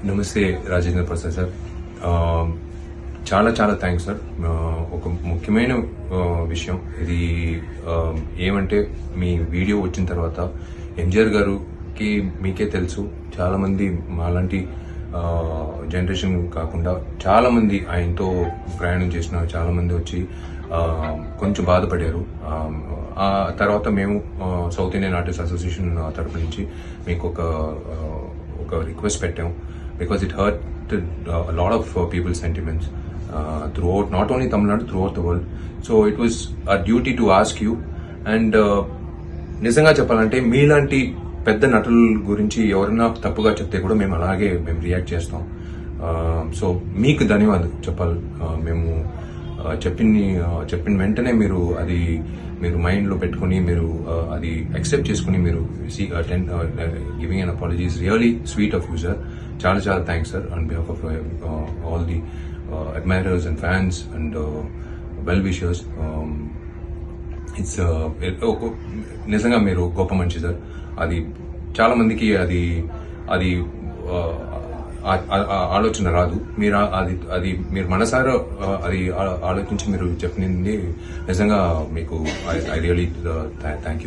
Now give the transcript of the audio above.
నమస్తే రాజేంద్ర ప్రసాద్ సార్. చాలా చాలా థ్యాంక్స్ సార్. ఒక ముఖ్యమైన విషయం ఇది ఏమంటే మీ వీడియో వచ్చిన తర్వాత ఎంజిఆర్ గారికి మీకే తెలుసు, చాలా మంది మాలాంటి జనరేషన్ కాకుండా చాలా మంది ఆయనతో ప్రయాణం చేసిన చాలా మంది వచ్చి కొంచెం బాధపడారు. ఆ తర్వాత మేము సౌత్ ఇండియన్ ఆర్టిస్ట్ అసోసియేషన్ తరపు నుంచి మీకు ఒక రిక్వెస్ట్ పెట్టాము. Because it hurt a lot of people's sentiments throughout, not only Tamil Nadu, throughout the world. So it was our duty to ask you. And నిజంగా చెప్పాలంటే మీలాంటి పెద్ద నటుల గురించి ఎవరైనా తప్పుగా చెప్తే కూడా మేము అలాగే రియాక్ట్ చేస్తాం. సో మీకు ధన్యవాదాలు చెప్పాలి. మేము చెప్పిన వెంటనే మీరు మైండ్లో పెట్టుకుని మీరు అది యాక్సెప్ట్ చేసుకుని మీరు giving an apologies really sweet of you sir. చాలా చాలా thanks sir on behalf of all the admirers and fans and well wishers. It's నిజంగా మీరు గొప్ప మనిషి సార్. అది చాలా మందికి అది ఆలోచన రాదు. మీరు అది మీరు మనసారా అది ఆలోచించి మీరు చెప్పినది నిజంగా మీకు ఐ రియలీ థ్యాంక్ యూ.